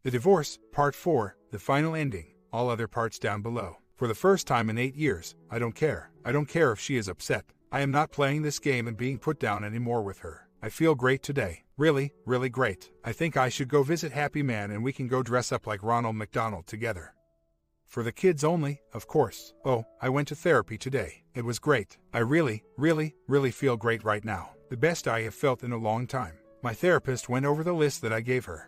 The Divorce, Part 4, the final ending, all other parts down below. For the first time in 8 years, I don't care. I don't care if she is upset. I am not playing this game and being put down anymore with her. I feel great today. Really, really great. I think I should go visit Happy Man and we can go dress up like Ronald McDonald together. For the kids only, of course. Oh, I went to therapy today. It was great. I really, really, really feel great right now. The best I have felt in a long time. My therapist went over the list that I gave her.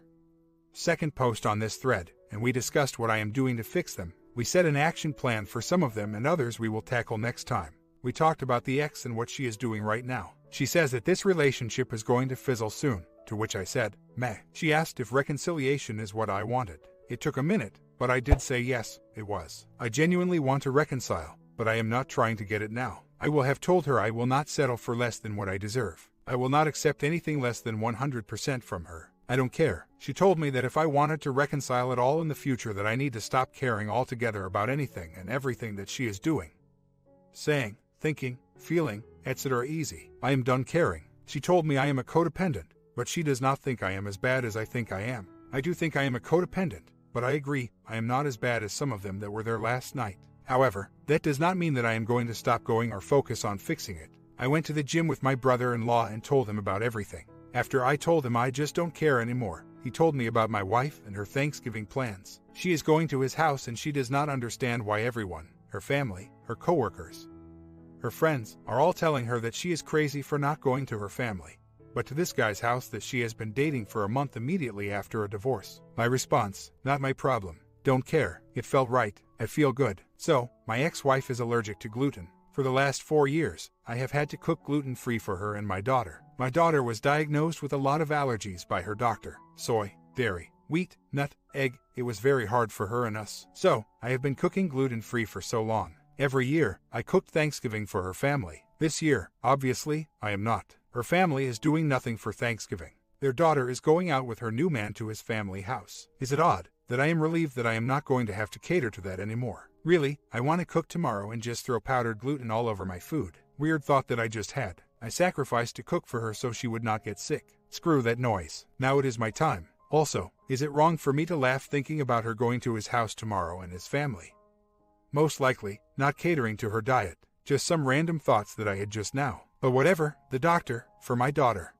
Second post on this thread, and we discussed what I am doing to fix them. We set an action plan for some of them and others we will tackle next time. We talked about the ex and what she is doing right now. She says that this relationship is going to fizzle soon, to which I said, meh. She asked if reconciliation is what I wanted. It took a minute, but I did say yes, it was. I genuinely want to reconcile, but I am not trying to get it now. I will have told her I will not settle for less than what I deserve. I will not accept anything less than 100% from her. I don't care. She told me that if I wanted to reconcile at all in the future that I need to stop caring altogether about anything and everything that she is doing, saying, thinking, feeling, etc. easy. I am done caring. She told me I am a codependent, but she does not think I am as bad as I think I am. I do think I am a codependent, but I agree, I am not as bad as some of them that were there last night. However, that does not mean that I am going to stop going or focus on fixing it. I went to the gym with my brother-in-law and told him about everything. After I told him I just don't care anymore, he told me about my wife and her Thanksgiving plans. She is going to his house and she does not understand why everyone, her family, her coworkers, her friends, are all telling her that she is crazy for not going to her family, but to this guy's house that she has been dating for a month immediately after a divorce. My response, not my problem. Don't care. It felt right. I feel good. So, my ex-wife is allergic to gluten. For the last 4 years, I have had to cook gluten-free for her and my daughter. My daughter was diagnosed with a lot of allergies by her doctor. Soy, dairy, wheat, nut, egg. It was very hard for her and us. So, I have been cooking gluten-free for so long. Every year, I cooked Thanksgiving for her family. This year, obviously, I am not. Her family is doing nothing for Thanksgiving. Their daughter is going out with her new man to his family house. Is it odd that I am relieved that I am not going to have to cater to that anymore? Really, I want to cook tomorrow and just throw powdered gluten all over my food. Weird thought that I just had. I sacrificed to cook for her so she would not get sick. Screw that noise. Now it is my time. Also, is it wrong for me to laugh thinking about her going to his house tomorrow and his family? Most likely, not catering to her diet. Just some random thoughts that I had just now. But whatever, the doctor, for my daughter,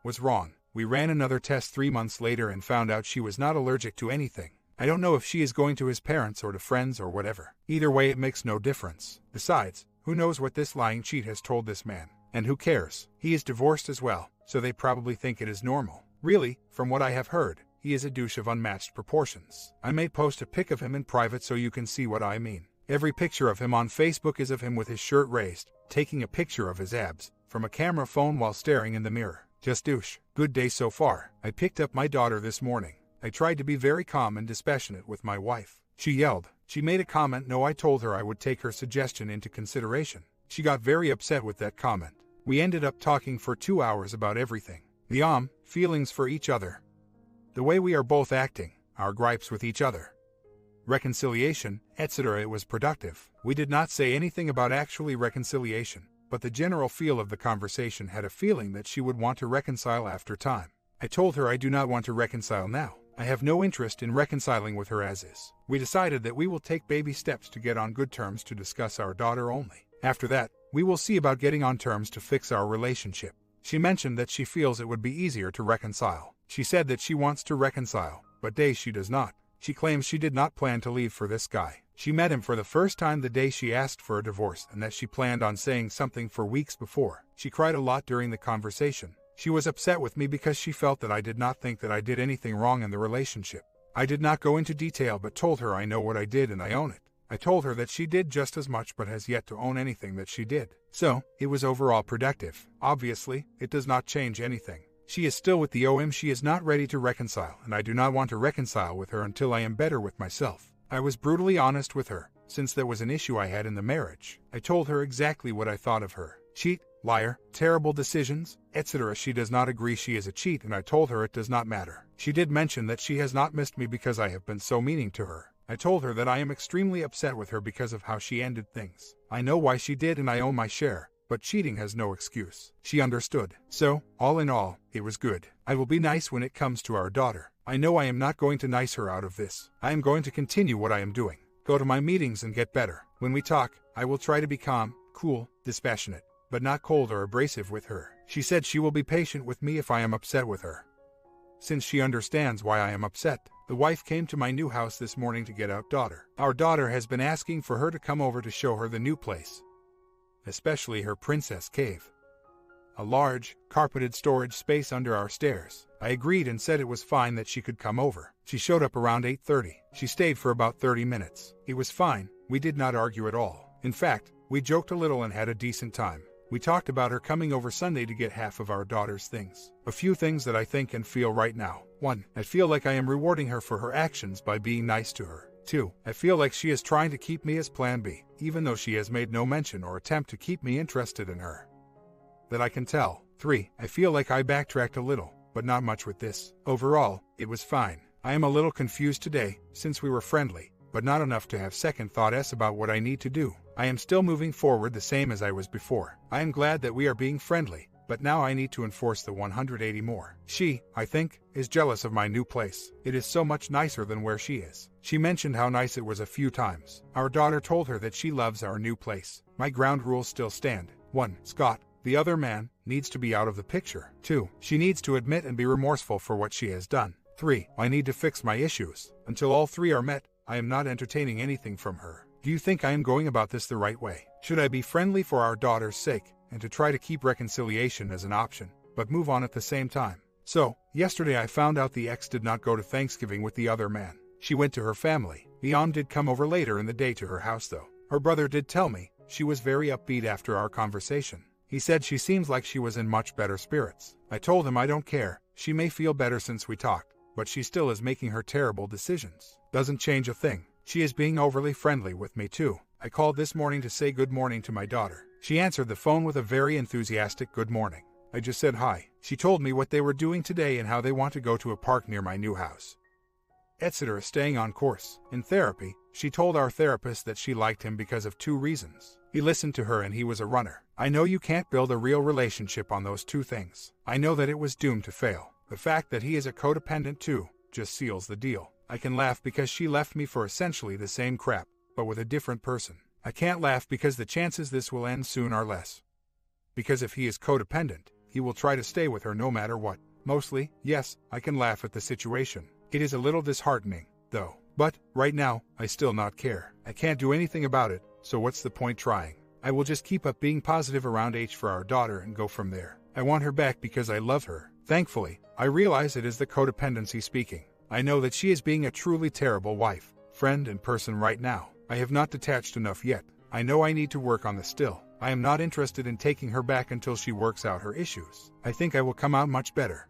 was wrong. We ran another test 3 months later and found out she was not allergic to anything. I don't know if she is going to his parents or to friends or whatever. Either way it makes no difference. Besides, who knows what this lying cheat has told this man? And who cares? He is divorced as well, so they probably think it is normal. Really, from what I have heard, he is a douche of unmatched proportions. I may post a pic of him in private so you can see what I mean. Every picture of him on Facebook is of him with his shirt raised, taking a picture of his abs, from a camera phone while staring in the mirror. Just douche. Good day so far. I picked up my daughter this morning. I tried to be very calm and dispassionate with my wife. She yelled. She made a comment. No, I told her I would take her suggestion into consideration. She got very upset with that comment. We ended up talking for 2 hours about everything. The feelings for each other. The way we are both acting, our gripes with each other. Reconciliation, etc. It was productive. We did not say anything about actually reconciliation, but the general feel of the conversation had a feeling that she would want to reconcile after time. I told her I do not want to reconcile now. I have no interest in reconciling with her as is. We decided that we will take baby steps to get on good terms to discuss our daughter only. After that, we will see about getting on terms to fix our relationship. She mentioned that she feels it would be easier to reconcile. She said that she wants to reconcile, but days she does not. She claims she did not plan to leave for this guy. She met him for the first time the day she asked for a divorce and that she planned on saying something for weeks before. She cried a lot during the conversation. She was upset with me because she felt that I did not think that I did anything wrong in the relationship. I did not go into detail but told her I know what I did and I own it. I told her that she did just as much but has yet to own anything that she did. So, it was overall productive. Obviously, it does not change anything. She is still with the OM. She is not ready to reconcile, and I do not want to reconcile with her until I am better with myself. I was brutally honest with her, since there was an issue I had in the marriage. I told her exactly what I thought of her. Cheat, liar, terrible decisions, etc. She does not agree she is a cheat and I told her it does not matter. She did mention that she has not missed me because I have been so meaning to her. I told her that I am extremely upset with her because of how she ended things. I know why she did and I own my share. But cheating has no excuse. She understood. So, all in all, it was good. I will be nice when it comes to our daughter. I know I am not going to nice her out of this. I am going to continue what I am doing. Go to my meetings and get better. When we talk, I will try to be calm, cool, dispassionate, but not cold or abrasive with her. She said she will be patient with me if I am upset with her. Since she understands why I am upset, the wife came to my new house this morning to get our daughter. Our daughter has been asking for her to come over to show her the new place, especially her princess cave, a large, carpeted storage space under our stairs. I agreed and said it was fine that she could come over. She showed up around 8:30. She stayed for about 30 minutes. It was fine. We did not argue at all. In fact, we joked a little and had a decent time. We talked about her coming over Sunday to get half of our daughter's things. A few things that I think and feel right now. 1. I feel like I am rewarding her for her actions by being nice to her. 2. I feel like she is trying to keep me as plan B, even though she has made no mention or attempt to keep me interested in her that I can tell. 3. I feel like I backtracked a little, but not much with this. Overall, it was fine. I am a little confused today, since we were friendly, but not enough to have second thoughts about what I need to do. I am still moving forward the same as I was before. I am glad that we are being friendly, but now I need to enforce the 180 more. She, I think, is jealous of my new place. It is so much nicer than where she is. She mentioned how nice it was a few times. Our daughter told her that she loves our new place. My ground rules still stand. 1. Scott, the other man, needs to be out of the picture. 2. She needs to admit and be remorseful for what she has done. 3. I need to fix my issues. Until all 3 are met, I am not entertaining anything from her. Do you think I am going about this the right way? Should I be friendly for our daughter's sake, and to try to keep reconciliation as an option, but move on at the same time? So, yesterday I found out the ex did not go to Thanksgiving with the other man. She went to her family. Leon did come over later in the day to her house though. Her brother did tell me she was very upbeat after our conversation. He said she seems like she was in much better spirits. I told him I don't care. She may feel better since we talked, but she still is making her terrible decisions. Doesn't change a thing. She is being overly friendly with me too. I called this morning to say good morning to my daughter. She answered the phone with a very enthusiastic good morning. I just said hi. She told me what they were doing today and how they want to go to a park near my new house, etc. Staying on course. In therapy, she told our therapist that she liked him because of 2 reasons. He listened to her and he was a runner. I know you can't build a real relationship on those 2 things. I know that it was doomed to fail. The fact that he is a codependent too just seals the deal. I can laugh because she left me for essentially the same crap, but with a different person. I can't laugh because the chances this will end soon are less. Because if he is codependent, he will try to stay with her no matter what. Mostly, yes, I can laugh at the situation. It is a little disheartening, though. But, right now, I still not care. I can't do anything about it, so what's the point trying? I will just keep up being positive around H for our daughter and go from there. I want her back because I love her. Thankfully, I realize it is the codependency speaking. I know that she is being a truly terrible wife, friend and person right now. I have not detached enough yet. I know I need to work on this still. I am not interested in taking her back until she works out her issues. I think I will come out much better,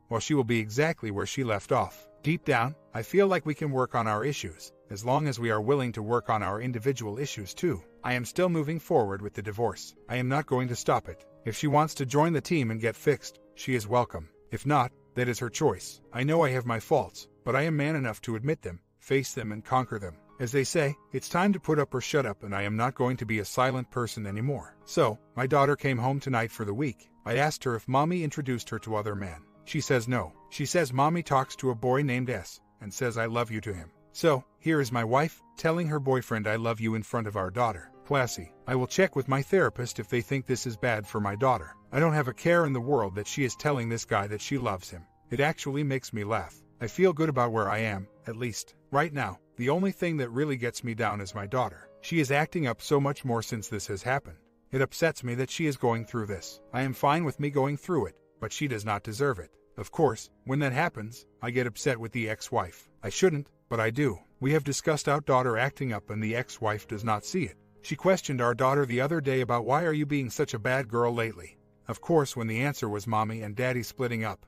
while she will be exactly where she left off. Deep down, I feel like we can work on our issues, as long as we are willing to work on our individual issues too. I am still moving forward with the divorce. I am not going to stop it. If she wants to join the team and get fixed, she is welcome. If not, that is her choice. I know I have my faults, but I am man enough to admit them, face them and conquer them. As they say, it's time to put up or shut up, and I am not going to be a silent person anymore. So, my daughter came home tonight for the week. I asked her if mommy introduced her to other men. She says no. She says mommy talks to a boy named S, and says I love you to him. So, here is my wife, telling her boyfriend I love you in front of our daughter. Classy. I will check with my therapist if they think this is bad for my daughter. I don't have a care in the world that she is telling this guy that she loves him. It actually makes me laugh. I feel good about where I am, at least, right now. The only thing that really gets me down is my daughter. She is acting up so much more since this has happened. It upsets me that she is going through this. I am fine with me going through it, but she does not deserve it. Of course, when that happens, I get upset with the ex-wife. I shouldn't, but I do. We have discussed our daughter acting up and the ex-wife does not see it. She questioned our daughter the other day about why are you being such a bad girl lately. Of course, when the answer was mommy and daddy splitting up.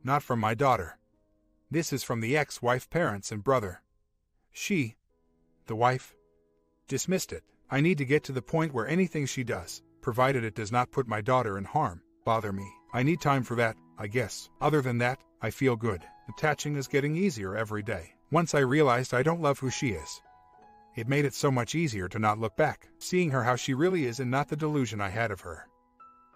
Not from my daughter. This is from the ex-wife parents and brother. She, the wife, dismissed it. I need to get to the point where anything she does, provided it does not put my daughter in harm, bother me. I need time for that, I guess. Other than that, I feel good. Attaching is getting easier every day. Once I realized I don't love who she is, it made it so much easier to not look back. Seeing her how she really is and not the delusion I had of her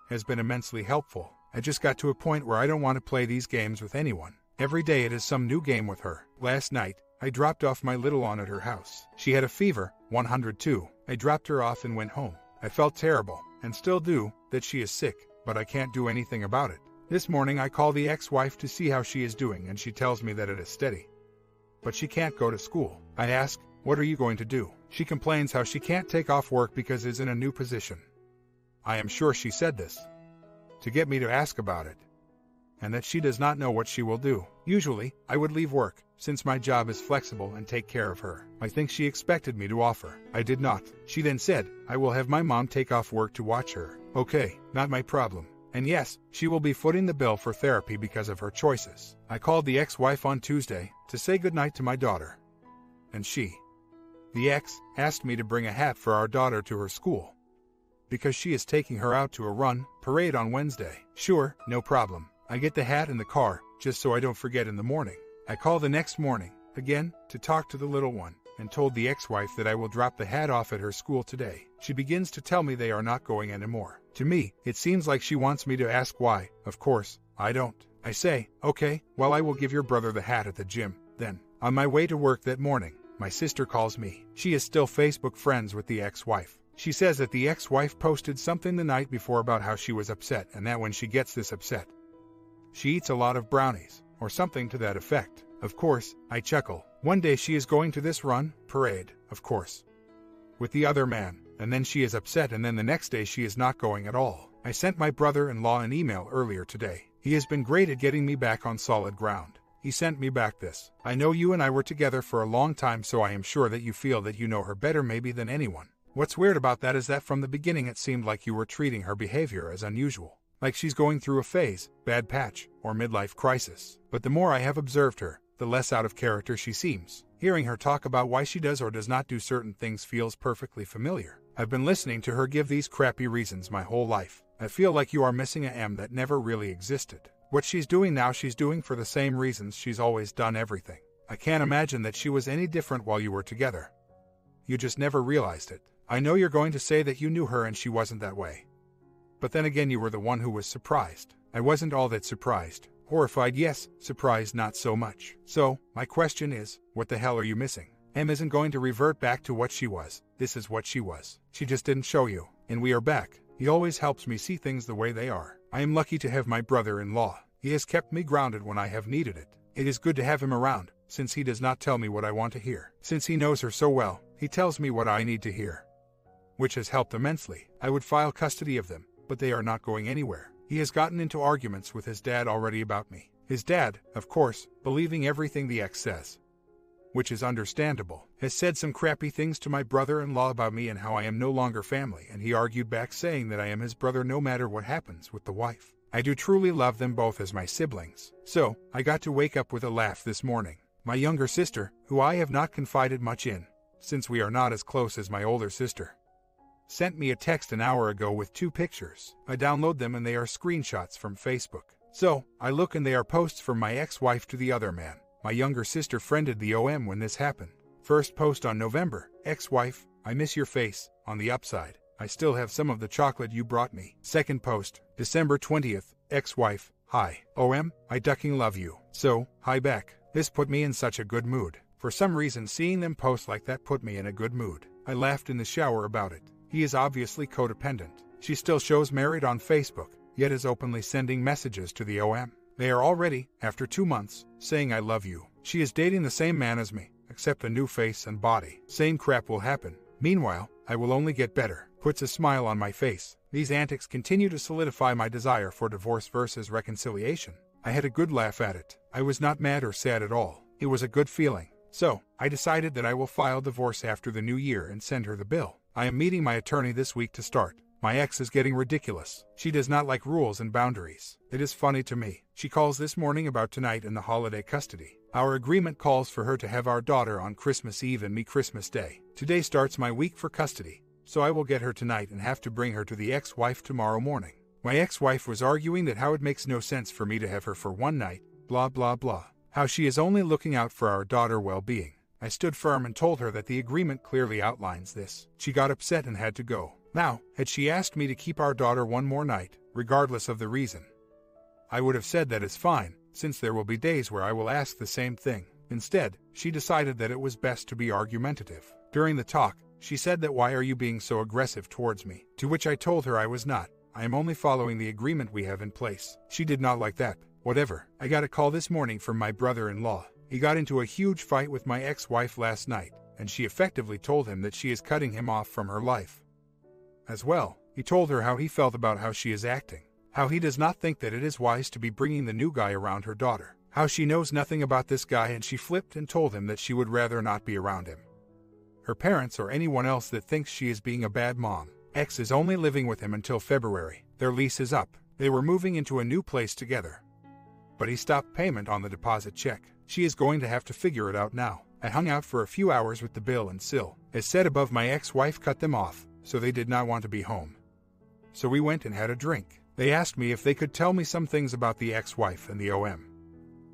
has been immensely helpful. I just got to a point where I don't want to play these games with anyone. Every day it is some new game with her. Last night, I dropped off my little one at her house. She had a fever, 102. I dropped her off and went home. I felt terrible, and still do, that she is sick, but I can't do anything about it. This morning I call the ex-wife to see how she is doing, and she tells me that it is steady. But she can't go to school. I ask, what are you going to do? She complains how she can't take off work because is in a new position. I am sure she said this to get me to ask about it, and that she does not know what she will do. Usually, I would leave work, since my job is flexible, and take care of her. I think she expected me to offer. I did not. She then said, I will have my mom take off work to watch her. Okay, not my problem. And yes, she will be footing the bill for therapy because of her choices. I called the ex-wife on Tuesday to say goodnight to my daughter. And she, the ex, asked me to bring a hat for our daughter to her school, because she is taking her out to a parade on Wednesday. Sure, no problem. I get the hat in the car, just so I don't forget in the morning. I call the next morning, again, to talk to the little one, and told the ex-wife that I will drop the hat off at her school today. She begins to tell me they are not going anymore. To me, it seems like she wants me to ask why. Of course, I don't. I say, okay, well, I will give your brother the hat at the gym. Then, on my way to work that morning, my sister calls me. She is still Facebook friends with the ex-wife. She says that the ex-wife posted something the night before about how she was upset, and that when she gets this upset, she eats a lot of brownies, or something to that effect. Of course, I chuckle. One day she is going to this parade, of course, with the other man, and then she is upset, and then the next day she is not going at all. I sent my brother-in-law an email earlier today. He has been great at getting me back on solid ground. He sent me back this. I know you and I were together for a long time, so I am sure that you feel that you know her better maybe than anyone. What's weird about that is that from the beginning it seemed like you were treating her behavior as unusual, like she's going through a phase, bad patch, or midlife crisis. But the more I have observed her, the less out of character she seems. Hearing her talk about why she does or does not do certain things feels perfectly familiar. I've been listening to her give these crappy reasons my whole life. I feel like you are missing a M that never really existed. What she's doing now she's doing for the same reasons she's always done everything. I can't imagine that she was any different while you were together. You just never realized it. I know you're going to say that you knew her and she wasn't that way. But then again, you were the one who was surprised. I wasn't all that surprised. Horrified, yes. Surprised, not so much. So, my question is, what the hell are you missing? M isn't going to revert back to what she was. This is what she was. She just didn't show you. And we are back. He always helps me see things the way they are. I am lucky to have my brother-in-law. He has kept me grounded when I have needed it. It is good to have him around, since he does not tell me what I want to hear. Since he knows her so well, he tells me what I need to hear, which has helped immensely. I would file custody of them, but they are not going anywhere. He has gotten into arguments with his dad already about me. His dad, of course, believing everything the ex says, which is understandable, has said some crappy things to my brother-in-law about me and how I am no longer family, and he argued back saying that I am his brother no matter what happens with the wife. I do truly love them both as my siblings. So, I got to wake up with a laugh this morning. My younger sister, who I have not confided much in, since we are not as close as my older sister, sent me a text an hour ago with 2 pictures. I download them and they are screenshots from Facebook. So, I look and they are posts from my ex-wife to the other man. My younger sister friended the OM when this happened. First post on November, ex-wife, I miss your face, on the upside. I still have some of the chocolate you brought me. Second post, December 20th, ex-wife, hi. OM, I ducking love you. So, hi back. This put me in such a good mood. For some reason seeing them post like that put me in a good mood. I laughed in the shower about it. He is obviously codependent. She still shows married on Facebook, yet is openly sending messages to the OM. They are already, after 2 months, saying I love you. She is dating the same man as me, except a new face and body. Same crap will happen. Meanwhile, I will only get better. Puts a smile on my face. These antics continue to solidify my desire for divorce versus reconciliation. I had a good laugh at it. I was not mad or sad at all. It was a good feeling. So, I decided that I will file divorce after the new year and send her the bill. I am meeting my attorney this week to start. My ex is getting ridiculous. She does not like rules and boundaries. It is funny to me. She calls this morning about tonight and the holiday custody. Our agreement calls for her to have our daughter on Christmas Eve and me Christmas Day. Today starts my week for custody, so I will get her tonight and have to bring her to the ex-wife tomorrow morning. My ex-wife was arguing that how it makes no sense for me to have her for one night, blah blah blah. How she is only looking out for our daughter's well-being. I stood firm and told her that the agreement clearly outlines this. She got upset and had to go. Now, had she asked me to keep our daughter one more night, regardless of the reason, I would have said that is fine, since there will be days where I will ask the same thing. Instead, she decided that it was best to be argumentative. During the talk, she said that why are you being so aggressive towards me? To which I told her I was not. I am only following the agreement we have in place. She did not like that. Whatever. I got a call this morning from my brother-in-law. He got into a huge fight with my ex-wife last night, and she effectively told him that she is cutting him off from her life. As well, he told her how he felt about how she is acting, how he does not think that it is wise to be bringing the new guy around her daughter, how she knows nothing about this guy, and she flipped and told him that she would rather not be around him. Her parents or anyone else that thinks she is being a bad mom. Ex is only living with him until February. Their lease is up. They were moving into a new place together. But he stopped payment on the deposit check. She is going to have to figure it out now. I hung out for a few hours with the bill and Sil. As said above, my ex-wife cut them off, so they did not want to be home. So we went and had a drink. They asked me if they could tell me some things about the ex-wife and the OM.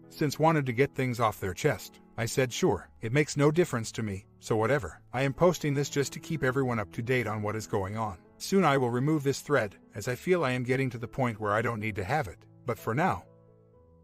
Since wanted to get things off their chest, I said sure, it makes no difference to me, so whatever. I am posting this just to keep everyone up to date on what is going on. Soon I will remove this thread, as I feel I am getting to the point where I don't need to have it, but for now,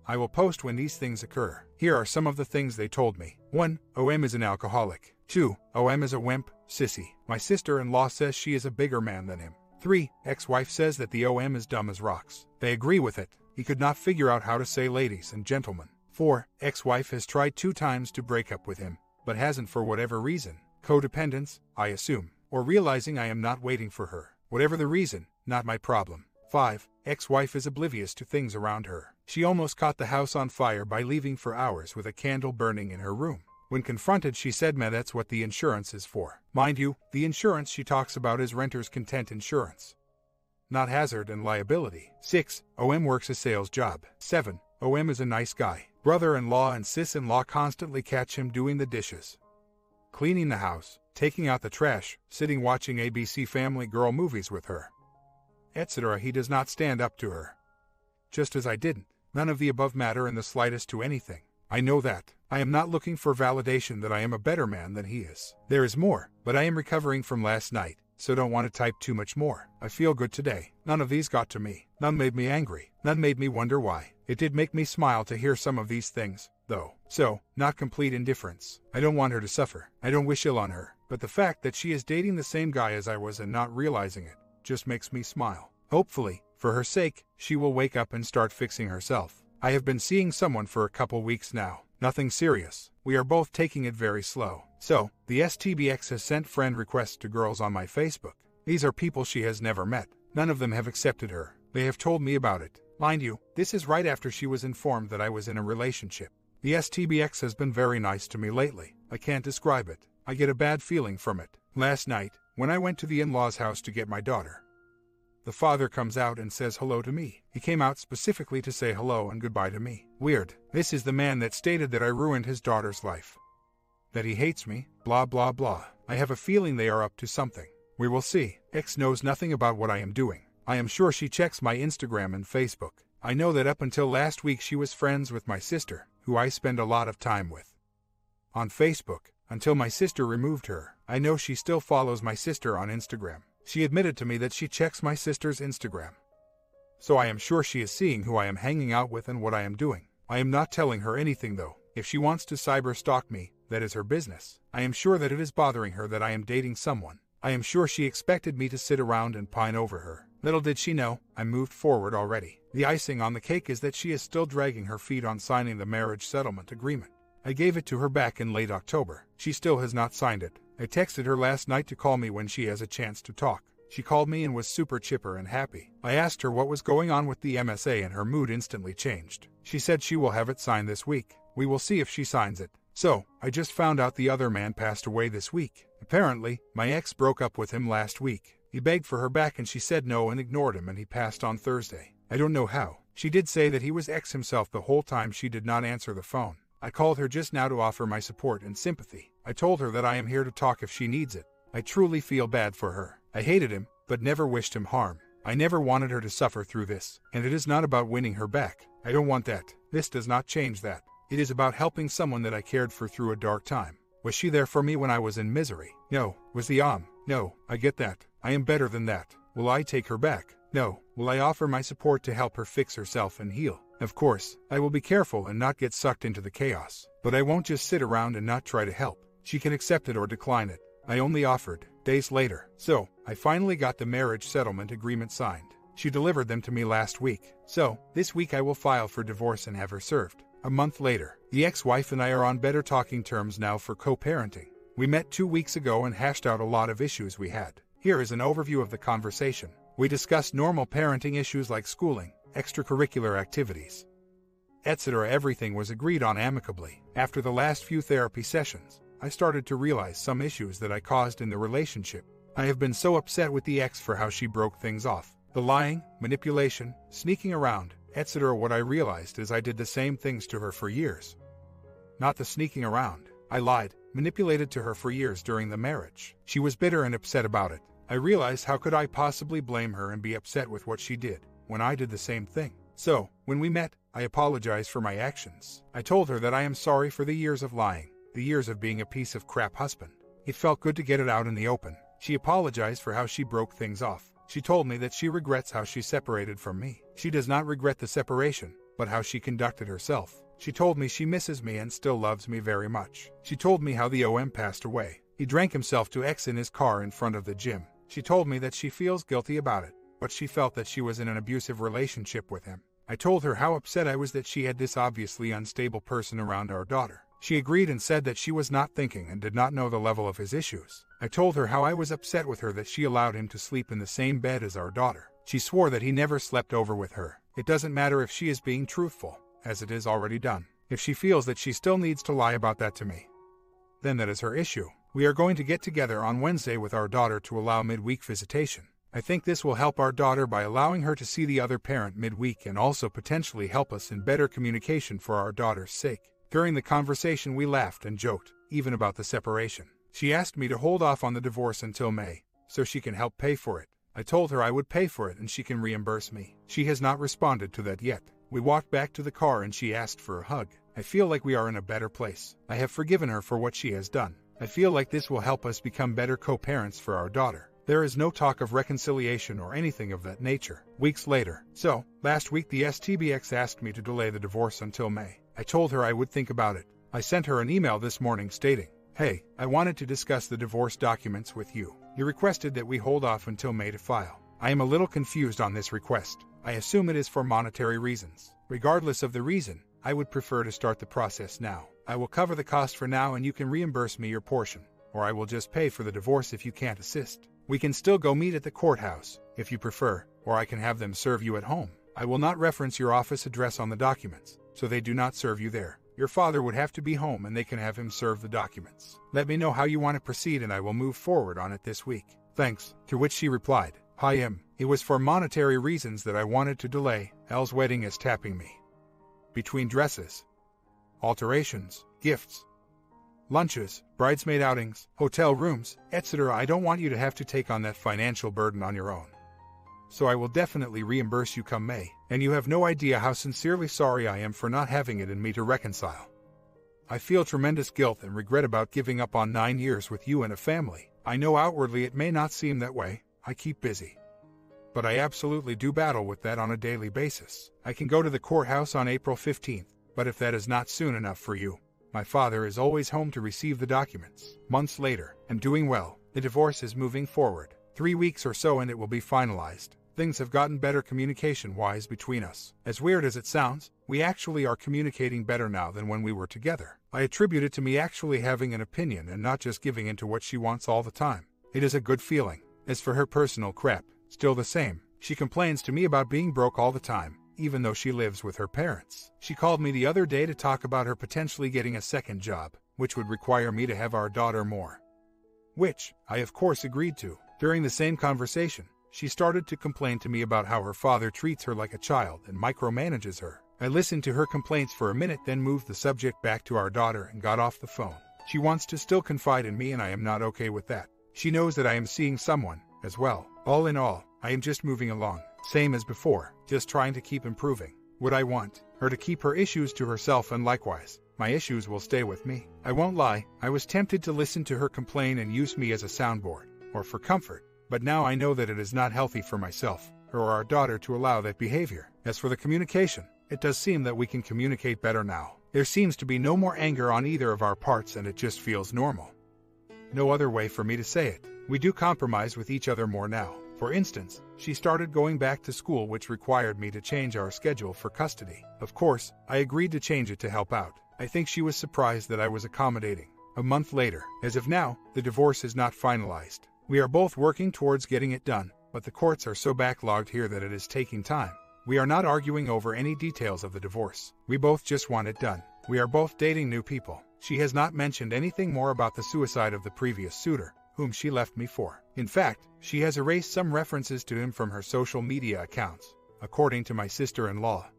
I will post when these things occur. Here are some of the things they told me. 1. OM is an alcoholic. 2. OM is a wimp, sissy. My sister-in-law says she is a bigger man than him. 3. Ex-wife says that the OM is dumb as rocks. They agree with it. He could not figure out how to say ladies and gentlemen. 4. Ex-wife has tried 2 times to break up with him, but hasn't for whatever reason. Codependence, I assume, or realizing I am not waiting for her. Whatever the reason, not my problem. 5. Ex-wife is oblivious to things around her. She almost caught the house on fire by leaving for hours with a candle burning in her room. When confronted, she said, "Ma, that's what the insurance is for." Mind you, the insurance she talks about is renter's content insurance, not hazard and liability. 6. OM works a sales job. 7. OM is a nice guy. Brother-in-law and sis-in-law constantly catch him doing the dishes, cleaning the house, taking out the trash, sitting watching ABC Family Girl movies with her, etc. He does not stand up to her. Just as I didn't. None of the above matter in the slightest to anything. I know that. I am not looking for validation that I am a better man than he is. There is more, but I am recovering from last night, so don't want to type too much more. I feel good today. None of these got to me. None made me angry. None made me wonder why. It did make me smile to hear some of these things, though. So, not complete indifference. I don't want her to suffer. I don't wish ill on her. But the fact that she is dating the same guy as I was and not realizing it just makes me smile. Hopefully, for her sake, she will wake up and start fixing herself. I have been seeing someone for a couple weeks now. Nothing serious. We are both taking it very slow. So, the STBX has sent friend requests to girls on my Facebook. These are people she has never met. None of them have accepted her. They have told me about it. Mind you, this is right after she was informed that I was in a relationship. The STBX has been very nice to me lately. I can't describe it. I get a bad feeling from it. Last night, when I went to the in-laws' house to get my daughter, the father comes out and says hello to me. He came out specifically to say hello and goodbye to me. Weird. This is the man that stated that I ruined his daughter's life, that he hates me, blah blah blah. I have a feeling they are up to something. We will see. X knows nothing about what I am doing. I am sure she checks my Instagram and Facebook. I know that up until last week she was friends with my sister, who I spend a lot of time with on Facebook, until my sister removed her. I know she still follows my sister on Instagram. She admitted to me that she checks my sister's Instagram. So I am sure she is seeing who I am hanging out with and what I am doing. I am not telling her anything though. If she wants to cyber stalk me, that is her business. I am sure that it is bothering her that I am dating someone. I am sure she expected me to sit around and pine over her. Little did she know, I moved forward already. The icing on the cake is that she is still dragging her feet on signing the marriage settlement agreement. I gave it to her back in late October. She still has not signed it. I texted her last night to call me when she has a chance to talk. She called me and was super chipper and happy. I asked her what was going on with the MSA and her mood instantly changed. She said she will have it signed this week. We will see if she signs it. So, I just found out the other man passed away this week. Apparently, my ex broke up with him last week. He begged for her back and she said no and ignored him, and he passed on Thursday. I don't know how. She did say that he was ex himself the whole time she did not answer the phone. I called her just now to offer my support and sympathy. I told her that I am here to talk if she needs it. I truly feel bad for her. I hated him, but never wished him harm. I never wanted her to suffer through this, and it is not about winning her back. I don't want that. This does not change that. It is about helping someone that I cared for through a dark time. Was she there for me when I was in misery? No. Was the No, I get that. I am better than that. Will I take her back? No. Will I offer my support to help her fix herself and heal? Of course, I will be careful and not get sucked into the chaos. But I won't just sit around and not try to help. She can accept it or decline it. I only offered. Days later. So, I finally got the marriage settlement agreement signed. She delivered them to me last week. So, this week I will file for divorce and have her served. A month later, the ex-wife and I are on better talking terms now for co-parenting. We met 2 weeks ago and hashed out a lot of issues we had. Here is an overview of the conversation. We discussed normal parenting issues like schooling, extracurricular activities, etc. Everything was agreed on amicably. After the last few therapy sessions, I started to realize some issues that I caused in the relationship. I have been so upset with the ex for how she broke things off. The lying, manipulation, sneaking around, etc. What I realized is I did the same things to her for years. Not the sneaking around. I lied, manipulated to her for years during the marriage. She was bitter and upset about it. I realized how could I possibly blame her and be upset with what she did, when I did the same thing. So, when we met, I apologized for my actions. I told her that I am sorry for the years of lying, the years of being a piece of crap husband. It felt good to get it out in the open. She apologized for how she broke things off. She told me that she regrets how she separated from me. She does not regret the separation, but how she conducted herself. She told me she misses me and still loves me very much. She told me how the OM passed away. He drank himself to X in his car in front of the gym. She told me that she feels guilty about it, but she felt that she was in an abusive relationship with him. I told her how upset I was that she had this obviously unstable person around our daughter. She agreed and said that she was not thinking and did not know the level of his issues. I told her how I was upset with her that she allowed him to sleep in the same bed as our daughter. She swore that he never slept over with her. It doesn't matter if she is being truthful, as it is already done. If she feels that she still needs to lie about that to me, then that is her issue. We are going to get together on Wednesday with our daughter to allow midweek visitation. I think this will help our daughter by allowing her to see the other parent midweek and also potentially help us in better communication for our daughter's sake. During the conversation we laughed and joked, even about the separation. She asked me to hold off on the divorce until May, so she can help pay for it. I told her I would pay for it and she can reimburse me. She has not responded to that yet. We walked back to the car and she asked for a hug. I feel like we are in a better place. I have forgiven her for what she has done. I feel like this will help us become better co-parents for our daughter. There is no talk of reconciliation or anything of that nature. Weeks later. So, last week the STBX asked me to delay the divorce until May. I told her I would think about it. I sent her an email this morning stating, "Hey, I wanted to discuss the divorce documents with you. You requested that we hold off until May to file. I am a little confused on this request. I assume it is for monetary reasons. Regardless of the reason, I would prefer to start the process now. I will cover the cost for now and you can reimburse me your portion, or I will just pay for the divorce if you can't assist. We can still go meet at the courthouse, if you prefer, or I can have them serve you at home. I will not reference your office address on the documents, so they do not serve you there. Your father would have to be home and they can have him serve the documents. Let me know how you want to proceed and I will move forward on it this week. Thanks." To which she replied, "Hi M. It was for monetary reasons that I wanted to delay. Elle's wedding is tapping me. Between dresses, alterations, gifts, lunches, bridesmaid outings, hotel rooms, etc. I don't want you to have to take on that financial burden on your own. So I will definitely reimburse you come May, and you have no idea how sincerely sorry I am for not having it in me to reconcile. I feel tremendous guilt and regret about giving up on 9 years with you and a family. I know outwardly it may not seem that way. I keep busy. But I absolutely do battle with that on a daily basis. I can go to the courthouse on April 15th, but if that is not soon enough for you, my father is always home to receive the documents. Months later, and doing well. The divorce is moving forward. 3 weeks or so and it will be finalized. Things have gotten better communication-wise between us. As weird as it sounds, we actually are communicating better now than when we were together. I attribute it to me actually having an opinion and not just giving in to what she wants all the time. It is a good feeling. As for her personal crap, still the same. She complains to me about being broke all the time, even though she lives with her parents. She called me the other day to talk about her potentially getting a second job, which would require me to have our daughter more. Which, I of course agreed to. During the same conversation, she started to complain to me about how her father treats her like a child and micromanages her. I listened to her complaints for a minute, then moved the subject back to our daughter and got off the phone. She wants to still confide in me and I am not okay with that. She knows that I am seeing someone, as well. All in all, I am just moving along. Same as before, just trying to keep improving. Would I want her to keep her issues to herself and likewise, my issues will stay with me? I won't lie, I was tempted to listen to her complain and use me as a soundboard, or for comfort. But now I know that it is not healthy for myself. her or our daughter to allow that behavior. As for the communication, it does seem that we can communicate better now. There seems to be no more anger on either of our parts and it just feels normal. No other way for me to say it. We do compromise with each other more now. For instance, she started going back to school, which required me to change our schedule for custody. Of course, I agreed to change it to help out. I think she was surprised that I was accommodating. A month later, as of now, the divorce is not finalized. We are both working towards getting it done, but the courts are so backlogged here that it is taking time. We are not arguing over any details of the divorce. We both just want it done. We are both dating new people. She has not mentioned anything more about the suicide of the previous suitor, whom she left me for. In fact, she has erased some references to him from her social media accounts, according to my sister-in-law,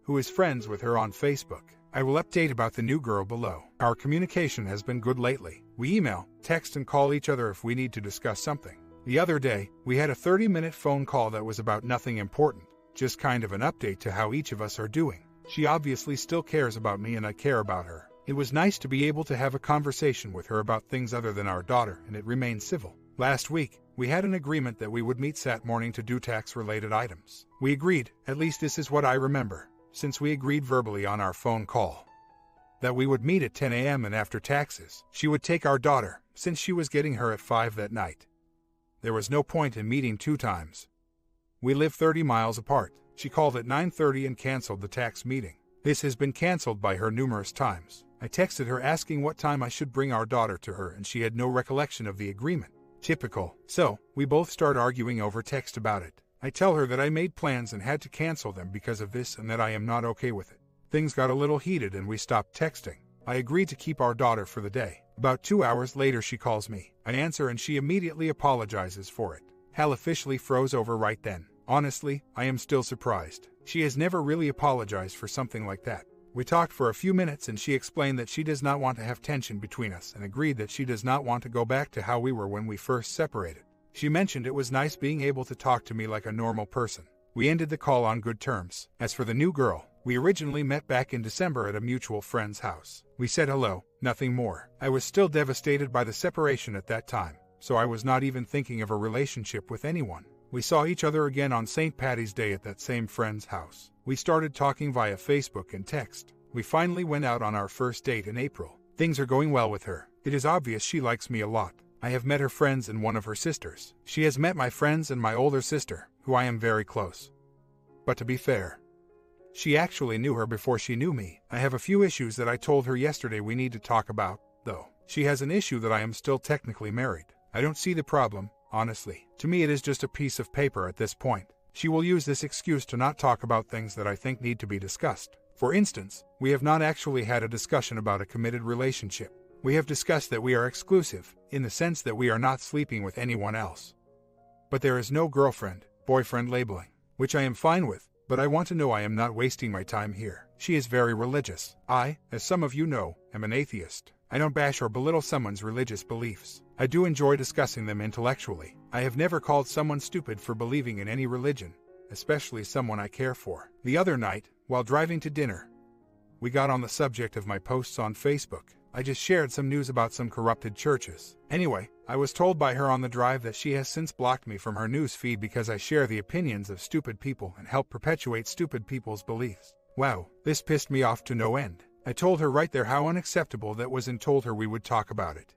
who is friends with her on Facebook. I will update about the new girl below. Our communication has been good lately. We email, text, and call each other if we need to discuss something. The other day, we had a 30-minute phone call that was about nothing important, just kind of an update to how each of us are doing. She obviously still cares about me and I care about her. It was nice to be able to have a conversation with her about things other than our daughter, and it remained civil. Last week, we had an agreement that we would meet Sat morning to do tax-related items. We agreed, at least this is what I remember, since we agreed verbally on our phone call, that we would meet at 10 a.m. and after taxes, she would take our daughter, since she was getting her at 5 that night. There was no point in meeting 2 times. We live 30 miles apart. She called at 9:30 and canceled the tax meeting. This has been canceled by her numerous times. I texted her asking what time I should bring our daughter to her, and she had no recollection of the agreement. Typical. So, we both start arguing over text about it. I tell her that I made plans and had to cancel them because of this and that I am not okay with it. Things got a little heated and we stopped texting. I agreed to keep our daughter for the day. About 2 hours later she calls me. I answer and she immediately apologizes for it. Hell officially froze over right then. Honestly, I am still surprised. She has never really apologized for something like that. We talked for a few minutes and she explained that she does not want to have tension between us and agreed that she does not want to go back to how we were when we first separated. She mentioned it was nice being able to talk to me like a normal person. We ended the call on good terms. As for the new girl, we originally met back in December at a mutual friend's house. We said hello, nothing more. I was still devastated by the separation at that time, so I was not even thinking of a relationship with anyone. We saw each other again on St. Patty's Day at that same friend's house. We started talking via Facebook and text. We finally went out on our first date in April. Things are going well with her. It is obvious she likes me a lot. I have met her friends and one of her sisters. She has met my friends and my older sister, who I am very close. But to be fair, she actually knew her before she knew me. I have a few issues that I told her yesterday we need to talk about, though. She has an issue that I am still technically married. I don't see the problem. Honestly, to me it is just a piece of paper at this point. She will use this excuse to not talk about things that I think need to be discussed. For instance, we have not actually had a discussion about a committed relationship. We have discussed that we are exclusive, in the sense that we are not sleeping with anyone else. But there is no girlfriend, boyfriend labeling, which I am fine with, but I want to know I am not wasting my time here. She is very religious. I, as some of you know, am an atheist. I don't bash or belittle someone's religious beliefs. I do enjoy discussing them intellectually. I have never called someone stupid for believing in any religion, especially someone I care for. The other night, while driving to dinner, we got on the subject of my posts on Facebook. I just shared some news about some corrupted churches. Anyway, I was told by her on the drive that she has since blocked me from her news feed because I share the opinions of stupid people and help perpetuate stupid people's beliefs. Wow, this pissed me off to no end. I told her right there how unacceptable that was and told her we would talk about it,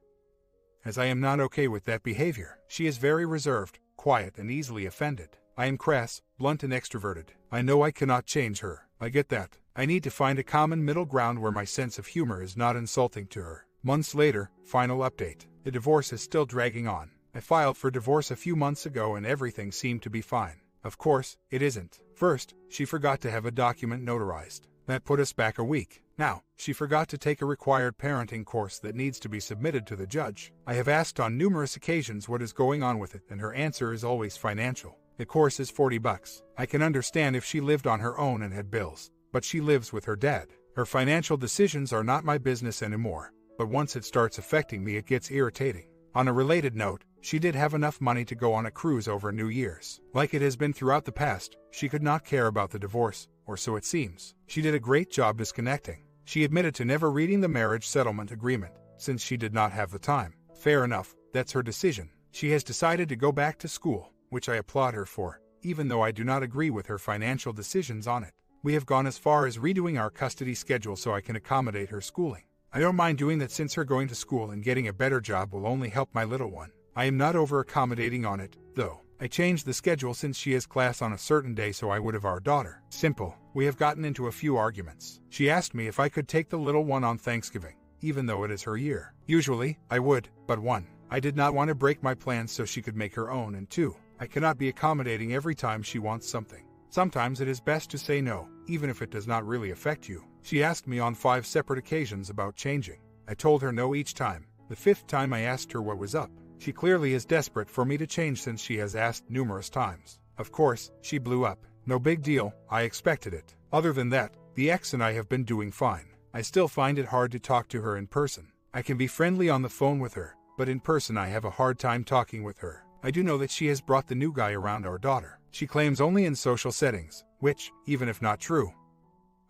as I am not okay with that behavior. She is very reserved, quiet, and easily offended. I am crass, blunt, and extroverted. I know I cannot change her. I get that. I need to find a common middle ground where my sense of humor is not insulting to her. Months later, final update. The divorce is still dragging on. I filed for divorce a few months ago and everything seemed to be fine. Of course, it isn't. First, she forgot to have a document notarized. That put us back a week. Now, she forgot to take a required parenting course that needs to be submitted to the judge. I have asked on numerous occasions what is going on with it, and her answer is always financial. The course is $40. I can understand if she lived on her own and had bills, but she lives with her dad. Her financial decisions are not my business anymore, but once it starts affecting me it gets irritating. On a related note, she did have enough money to go on a cruise over New Year's. Like it has been throughout the past, she could not care about the divorce, or so it seems. She did a great job disconnecting. She admitted to never reading the marriage settlement agreement, since she did not have the time. Fair enough, that's her decision. She has decided to go back to school, which I applaud her for. even though I do not agree with her financial decisions on it. We have gone as far as redoing our custody schedule so I can accommodate her schooling. I don't mind doing that since her going to school and getting a better job will only help my little one. I am not over-accommodating on it, though. I changed the schedule since she has class on a certain day so I would have our daughter. Simple. We have gotten into a few arguments. She asked me if I could take the little one on Thanksgiving, even though it is her year. Usually, I would, but 1. I did not want to break my plans so she could make her own, and 2. I cannot be accommodating every time she wants something. Sometimes it is best to say no, even if it does not really affect you. She asked me on 5 separate occasions about changing. I told her no each time. The 5th time I asked her what was up. She clearly is desperate for me to change since she has asked numerous times. Of course, she blew up. No big deal, I expected it. Other than that, the ex and I have been doing fine. I still find it hard to talk to her in person. I can be friendly on the phone with her, but in person I have a hard time talking with her. I do know that she has brought the new guy around our daughter. She claims only in social settings, which, even if not true,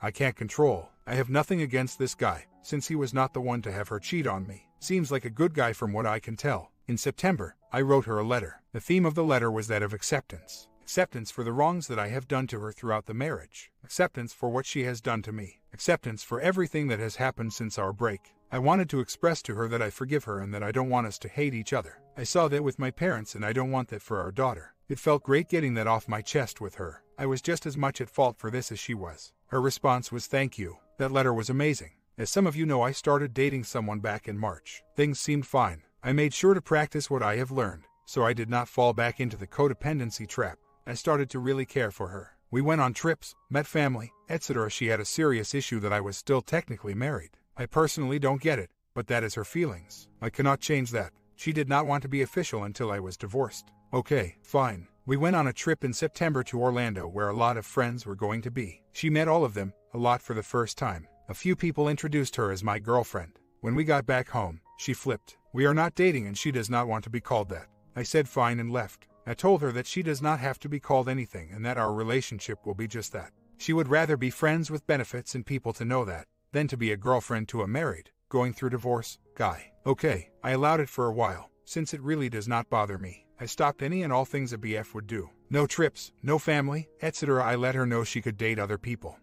I can't control. I have nothing against this guy, since he was not the one to have her cheat on me. Seems like a good guy from what I can tell. In September, I wrote her a letter. The theme of the letter was that of acceptance. Acceptance for the wrongs that I have done to her throughout the marriage. Acceptance for what she has done to me. Acceptance for everything that has happened since our break. I wanted to express to her that I forgive her and that I don't want us to hate each other. I saw that with my parents and I don't want that for our daughter. It felt great getting that off my chest with her. I was just as much at fault for this as she was. Her response was thank you. That letter was amazing. As some of you know, I started dating someone back in March. Things seemed fine. I made sure to practice what I have learned, so I did not fall back into the codependency trap. I started to really care for her. We went on trips, met family, etc. She had a serious issue that I was still technically married. I personally don't get it, but that is her feelings. I cannot change that. She did not want to be official until I was divorced. Okay, fine. We went on a trip in September to Orlando where a lot of friends were going to be. She met all of them, a lot for the first time. A few people introduced her as my girlfriend. When we got back home, she flipped. We are not dating and she does not want to be called that. I said fine and left. I told her that she does not have to be called anything and that our relationship will be just that. She would rather be friends with benefits and people to know that, than to be a girlfriend to a married, going through divorce, guy. Okay, I allowed it for a while, since it really does not bother me. I stopped any and all things a BF would do. No trips, no family, etc. I let her know she could date other people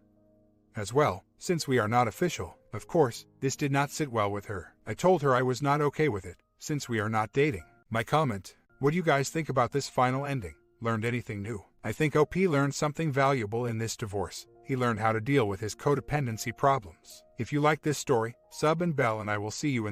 as well, since we are not official. Of course, this did not sit well with her. I told her I was not okay with it, since we are not dating. My comment: what do you guys think about this final ending? Learned anything new? I think OP learned something valuable in this divorce. He learned how to deal with his codependency problems. If you like this story, sub and bell and I will see you in the